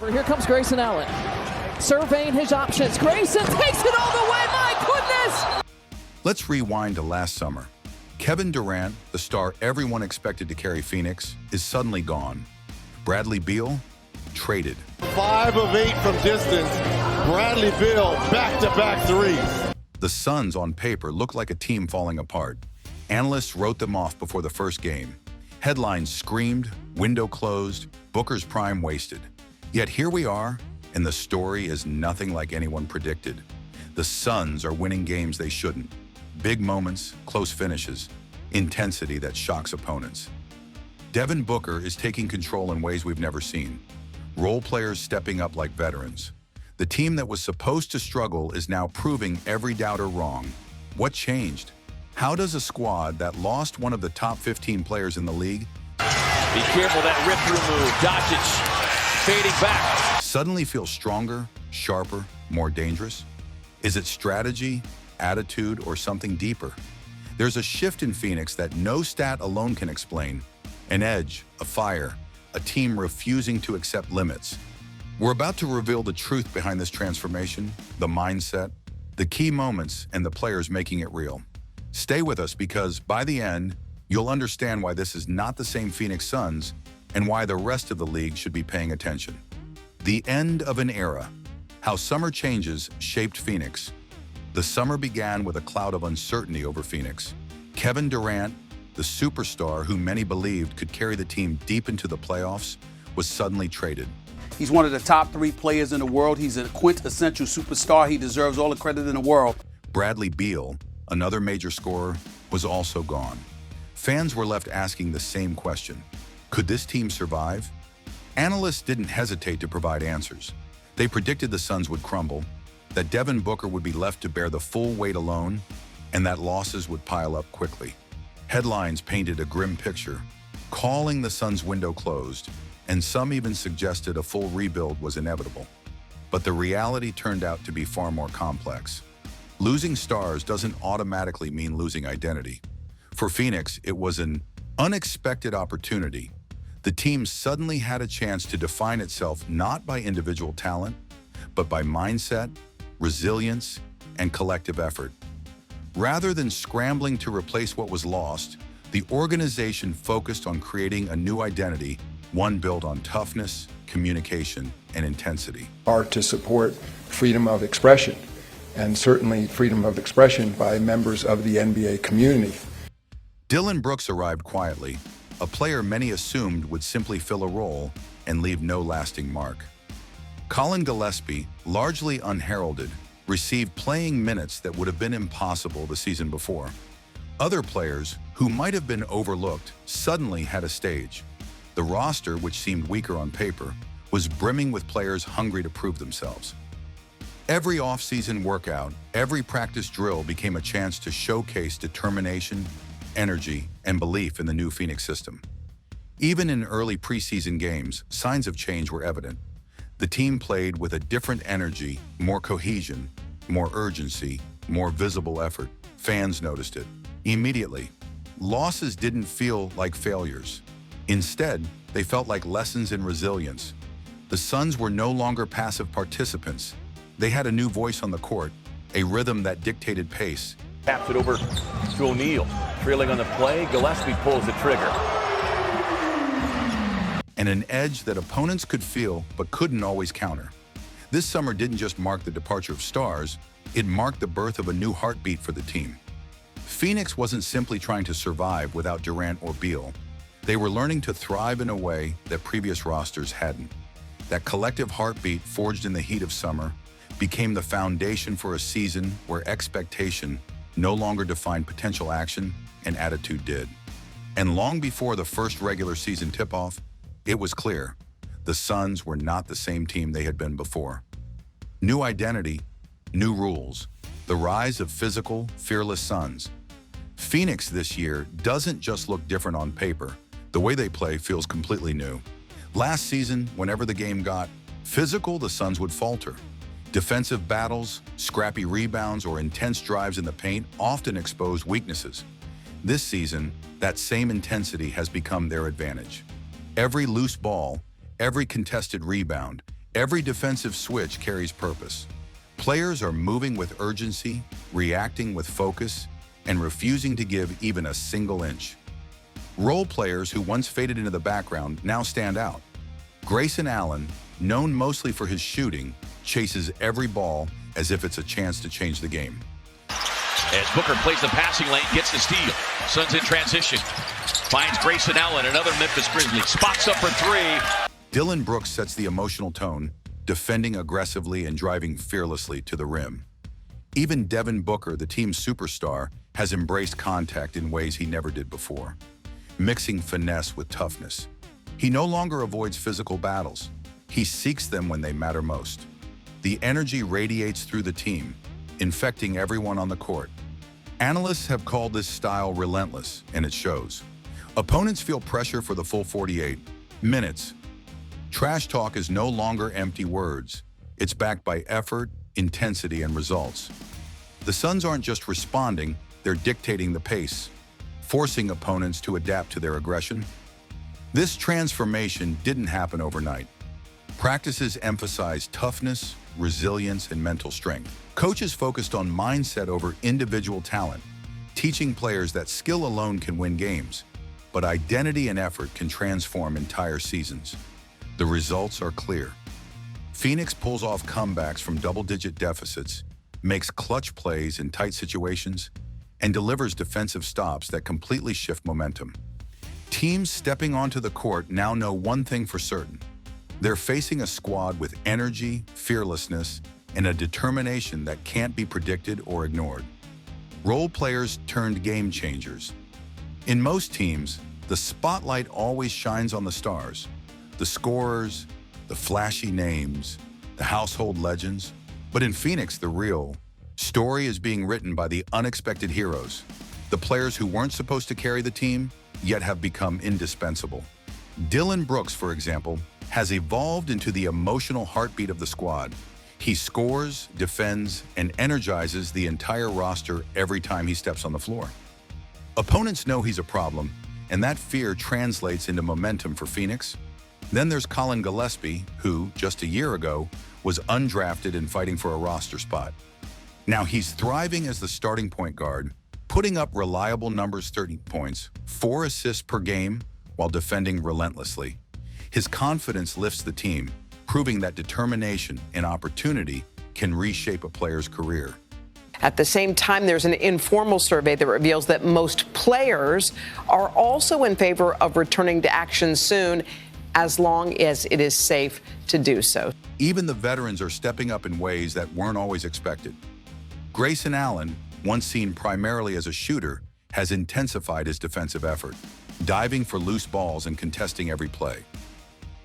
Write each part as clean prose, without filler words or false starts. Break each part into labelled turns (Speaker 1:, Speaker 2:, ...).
Speaker 1: Here comes Grayson Allen, surveying his options. Grayson takes it all the way, my goodness!
Speaker 2: Let's rewind to last summer. Kevin Durant, the star everyone expected to carry Phoenix, is suddenly gone. Bradley Beal, traded.
Speaker 3: 5 of 8 from distance. Bradley Beal, back-to-back threes.
Speaker 2: The Suns on paper looked like a team falling apart. Analysts wrote them off before the first game. Headlines screamed, window closed, Booker's prime wasted. Yet here we are, and the story is nothing like anyone predicted. The Suns are winning games they shouldn't. Big moments, close finishes, intensity that shocks opponents. Devin Booker is taking control in ways we've never seen. Role players stepping up like veterans. The team that was supposed to struggle is now proving every doubter wrong. What changed? How does a squad that lost one of the top 15 players in the league
Speaker 4: be careful that rip-through move. Doncic fading back.
Speaker 2: Suddenly feel stronger, sharper, more dangerous? Is it strategy, attitude, or something deeper? There's a shift in Phoenix that no stat alone can explain. An edge, a fire, a team refusing to accept limits. We're about to reveal the truth behind this transformation, the mindset, the key moments, and the players making it real. Stay with us because by the end, you'll understand why this is not the same Phoenix Suns and why the rest of the league should be paying attention. The end of an era. How summer changes shaped Phoenix. The summer began with a cloud of uncertainty over Phoenix. Kevin Durant, the superstar who many believed could carry the team deep into the playoffs, was suddenly traded.
Speaker 5: He's one of the top 3 players in the world. He's a quintessential superstar. He deserves all the credit in the world.
Speaker 2: Bradley Beal, another major scorer, was also gone. Fans were left asking the same question. Could this team survive? Analysts didn't hesitate to provide answers. They predicted the Suns would crumble, that Devin Booker would be left to bear the full weight alone, and that losses would pile up quickly. Headlines painted a grim picture, calling the Suns' window closed, and some even suggested a full rebuild was inevitable. But the reality turned out to be far more complex. Losing stars doesn't automatically mean losing identity. For Phoenix, it was an unexpected opportunity. The team suddenly had a chance to define itself not by individual talent, but by mindset, resilience, and collective effort. Rather than scrambling to replace what was lost, the organization focused on creating a new identity, one built on toughness, communication, and intensity.
Speaker 6: Are to support freedom of expression, and certainly freedom of expression by members of the NBA community.
Speaker 2: Dillon Brooks arrived quietly, a player many assumed would simply fill a role and leave no lasting mark. Colin Gillespie, largely unheralded, received playing minutes that would have been impossible the season before. Other players, who might have been overlooked, suddenly had a stage. The roster, which seemed weaker on paper, was brimming with players hungry to prove themselves. Every off-season workout, every practice drill became a chance to showcase determination, energy, and belief in the new Phoenix system. Even in early preseason games, signs of change were evident. The team played with a different energy, more cohesion, more urgency, more visible effort. Fans noticed it immediately. Losses didn't feel like failures. Instead, they felt like lessons in resilience. The Suns were no longer passive participants. They had a new voice on the court, a rhythm that dictated pace.
Speaker 4: Taps it over to O'Neal. Trailing on the play, Gillespie pulls the trigger.
Speaker 2: And an edge that opponents could feel but couldn't always counter. This summer didn't just mark the departure of stars, it marked the birth of a new heartbeat for the team. Phoenix wasn't simply trying to survive without Durant or Beal. They were learning to thrive in a way that previous rosters hadn't. That collective heartbeat forged in the heat of summer became the foundation for a season where expectation no longer defined potential action and attitude did. And long before the first regular season tip-off, it was clear the Suns were not the same team they had been before. New identity, new rules, the rise of physical, fearless Suns. Phoenix this year doesn't just look different on paper. The way they play feels completely new. Last season, whenever the game got physical, the Suns would falter. Defensive battles, scrappy rebounds, or intense drives in the paint often exposed weaknesses. This season, that same intensity has become their advantage. Every loose ball, every contested rebound, Every defensive switch carries purpose. Players are moving with urgency, reacting with focus, and refusing to give even a single inch. Role players who once faded into the background now stand out. Grayson Allen, known mostly for his shooting, chases every ball as if it's a chance to change the game.
Speaker 4: As Booker plays the passing lane, gets the steal. Suns in transition. Finds Grayson Allen, another Memphis Grizzly. Spots up for three.
Speaker 2: Dillon Brooks sets the emotional tone, defending aggressively and driving fearlessly to the rim. Even Devin Booker, the team's superstar, has embraced contact in ways he never did before, mixing finesse with toughness. He no longer avoids physical battles. He seeks them when they matter most. The energy radiates through the team, infecting everyone on the court. Analysts have called this style relentless, and it shows. Opponents feel pressure for the full 48 minutes. Trash talk is no longer empty words. It's backed by effort, intensity, and results. The Suns aren't just responding, they're dictating the pace, forcing opponents to adapt to their aggression. This transformation didn't happen overnight. Practices emphasize toughness, resilience, and mental strength. Coaches focused on mindset over individual talent, teaching players that skill alone can win games, but identity and effort can transform entire seasons. The results are clear. Phoenix pulls off comebacks from double-digit deficits, makes clutch plays in tight situations, and delivers defensive stops that completely shift momentum. Teams stepping onto the court now know one thing for certain. They're facing a squad with energy, fearlessness, and a determination that can't be predicted or ignored. Role players turned game changers. In most teams, the spotlight always shines on the stars, the scorers, the flashy names, the household legends. But in Phoenix, the real story is being written by the unexpected heroes, the players who weren't supposed to carry the team, yet have become indispensable. Dillon Brooks, for example, has evolved into the emotional heartbeat of the squad. He scores, defends, and energizes the entire roster every time he steps on the floor. Opponents know he's a problem, and that fear translates into momentum for Phoenix. Then there's Collin Gillespie, who, just a year ago, was undrafted and fighting for a roster spot. Now he's thriving as the starting point guard, putting up reliable numbers: 30 points, 4 assists per game, while defending relentlessly. His confidence lifts the team, proving that determination and opportunity can reshape a player's career.
Speaker 7: At the same time, there's an informal survey that reveals that most players are also in favor of returning to action soon, as long as it is safe to do so.
Speaker 2: Even the veterans are stepping up in ways that weren't always expected. Grayson Allen, once seen primarily as a shooter, has intensified his defensive effort, diving for loose balls and contesting every play.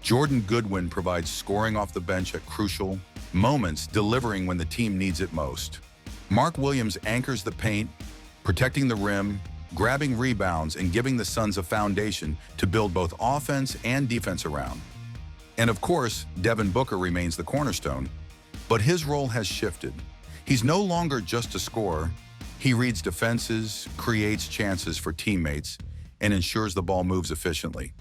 Speaker 2: Jordan Goodwin provides scoring off the bench at crucial moments, delivering when the team needs it most. Mark Williams anchors the paint, protecting the rim, grabbing rebounds, and giving the Suns a foundation to build both offense and defense around. And of course, Devin Booker remains the cornerstone, but his role has shifted. He's no longer just a scorer. He reads defenses, creates chances for teammates, and ensures the ball moves efficiently.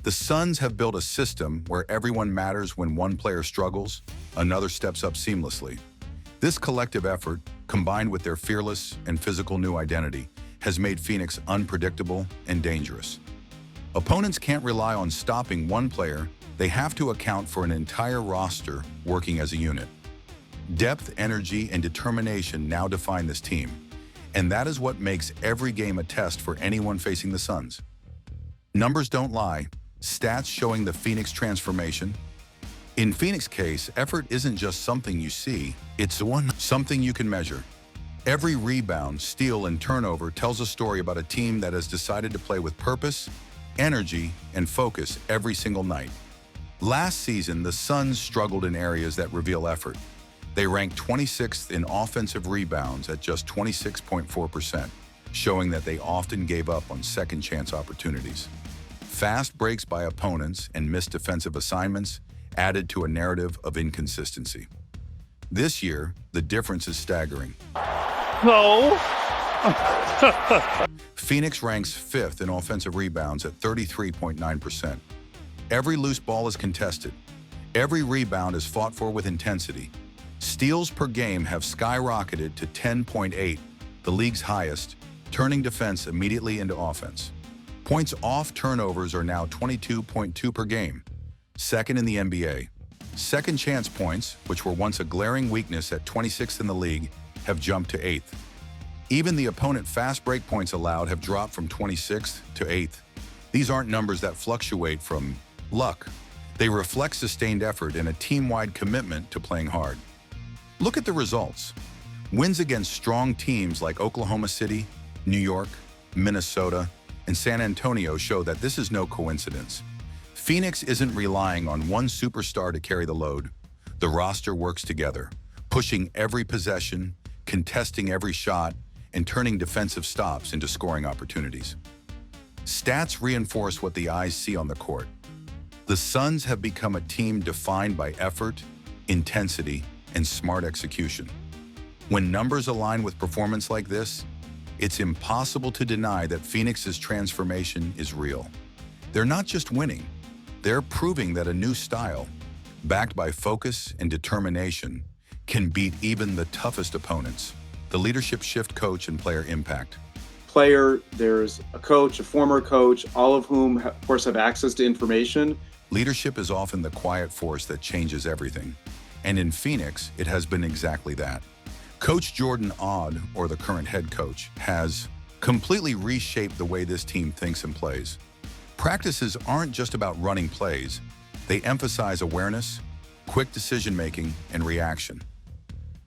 Speaker 2: The Suns have built a system where everyone matters. When one player struggles, another steps up seamlessly. This collective effort, combined with their fearless and physical new identity, has made Phoenix unpredictable and dangerous. Opponents can't rely on stopping one player. They have to account for an entire roster working as a unit. Depth, energy, and determination now define this team, and that is what makes every game a test for anyone facing the Suns. Numbers don't lie. Stats showing the Phoenix transformation. In Phoenix case, effort isn't just something you see, it's something you can measure. Every rebound, steal, and turnover tells a story about a team that has decided to play with purpose, energy, and focus every single night. Last season, the Suns struggled in areas that reveal effort. They ranked 26th in offensive rebounds at just 26.4%, showing that they often gave up on second-chance opportunities. Fast breaks by opponents and missed defensive assignments added to a narrative of inconsistency. This year, the difference is staggering.
Speaker 8: No.
Speaker 2: Phoenix ranks 5th in offensive rebounds at 33.9%. Every loose ball is contested, Every rebound is fought for with intensity. Steals per game have skyrocketed to 10.8, the league's highest, turning defense immediately into offense. Points off turnovers are now 22.2 per game, second in the NBA. Second chance points, which were once a glaring weakness at 26th in the league, have jumped to 8th. Even the opponent fast break points allowed have dropped from 26th to 8th. These aren't numbers that fluctuate from luck. They reflect sustained effort and a team-wide commitment to playing hard. Look at the results. Wins against strong teams like Oklahoma City, New York, Minnesota, and San Antonio show that this is no coincidence. Phoenix isn't relying on one superstar to carry the load. The roster works together, pushing every possession, contesting every shot, and turning defensive stops into scoring opportunities. Stats reinforce what the eyes see on the court. The Suns have become a team defined by effort, intensity, and smart execution. When numbers align with performance like this, it's impossible to deny that Phoenix's transformation is real. They're not just winning, they're proving that a new style, backed by focus and determination, can beat even the toughest opponents. The leadership shift, coach, and player impact.
Speaker 8: Player, there's a coach, a former coach, all of whom, of course, have access to information.
Speaker 2: Leadership is often the quiet force that changes everything. And in Phoenix, it has been exactly that. Coach Jordan Odd, or the current head coach, has completely reshaped the way this team thinks and plays. Practices aren't just about running plays. They emphasize awareness, quick decision-making, and reaction.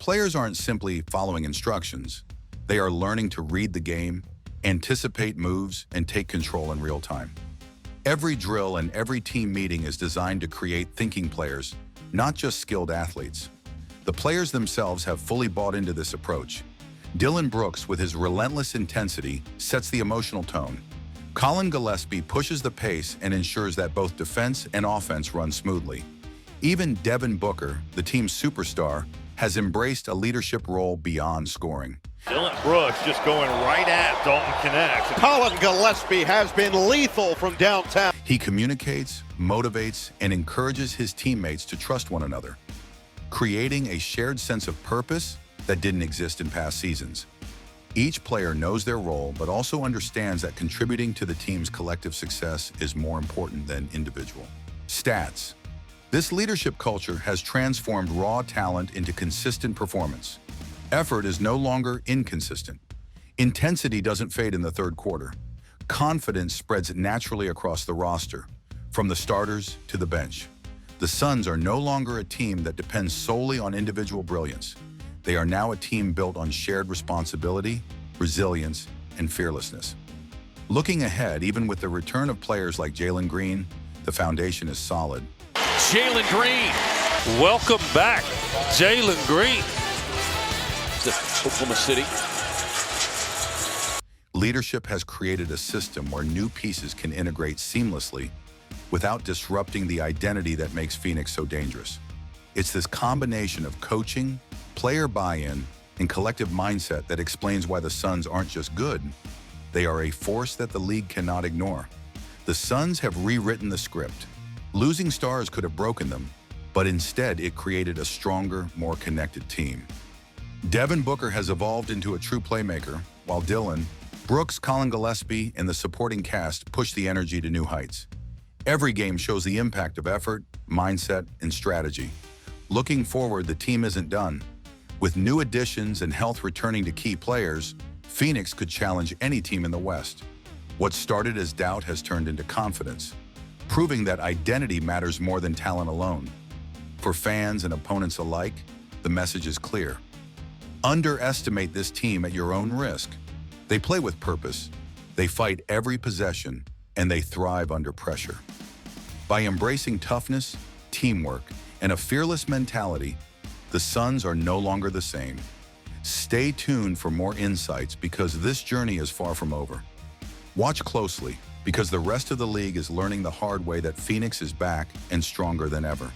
Speaker 2: Players aren't simply following instructions. They are learning to read the game, anticipate moves, and take control in real time. Every drill and every team meeting is designed to create thinking players, not just skilled athletes. The players themselves have fully bought into this approach. Dillon Brooks, with his relentless intensity, sets the emotional tone. Colin Gillespie pushes the pace and ensures that both defense and offense run smoothly. Even Devin Booker, the team's superstar, has embraced a leadership role beyond scoring.
Speaker 9: Dillon Brooks just going right at Dalton Knecht.
Speaker 3: Colin Gillespie has been lethal from downtown.
Speaker 2: He communicates, motivates, and encourages his teammates to trust one another, creating a shared sense of purpose that didn't exist in past seasons. Each player knows their role, but also understands that contributing to the team's collective success is more important than individual. Stats. This leadership culture has transformed raw talent into consistent performance. Effort is no longer inconsistent. Intensity doesn't fade in the third quarter. Confidence spreads naturally across the roster, from the starters to the bench. The Suns are no longer a team that depends solely on individual brilliance. They are now a team built on shared responsibility, resilience, and fearlessness. Looking ahead, even with the return of players like Jalen Green, the foundation is solid.
Speaker 4: Jalen Green.
Speaker 9: Welcome back, Jalen Green.
Speaker 4: To Oklahoma City.
Speaker 2: Leadership has created a system where new pieces can integrate seamlessly without disrupting the identity that makes Phoenix so dangerous. It's this combination of coaching, player buy-in, and collective mindset that explains why the Suns aren't just good. They are a force that the league cannot ignore. The Suns have rewritten the script. Losing stars could have broken them, but instead it created a stronger, more connected team. Devin Booker has evolved into a true playmaker, while Dillon, Brooks, Colin Gillespie, and the supporting cast push the energy to new heights. Every game shows the impact of effort, mindset, and strategy. Looking forward, the team isn't done. With new additions and health returning to key players, Phoenix could challenge any team in the West. What started as doubt has turned into confidence, proving that identity matters more than talent alone. For fans and opponents alike, the message is clear. Underestimate this team at your own risk. They play with purpose, they fight every possession, and they thrive under pressure. By embracing toughness, teamwork, and a fearless mentality, the Suns are no longer the same. Stay tuned for more insights because this journey is far from over. Watch closely because the rest of the league is learning the hard way that Phoenix is back and stronger than ever.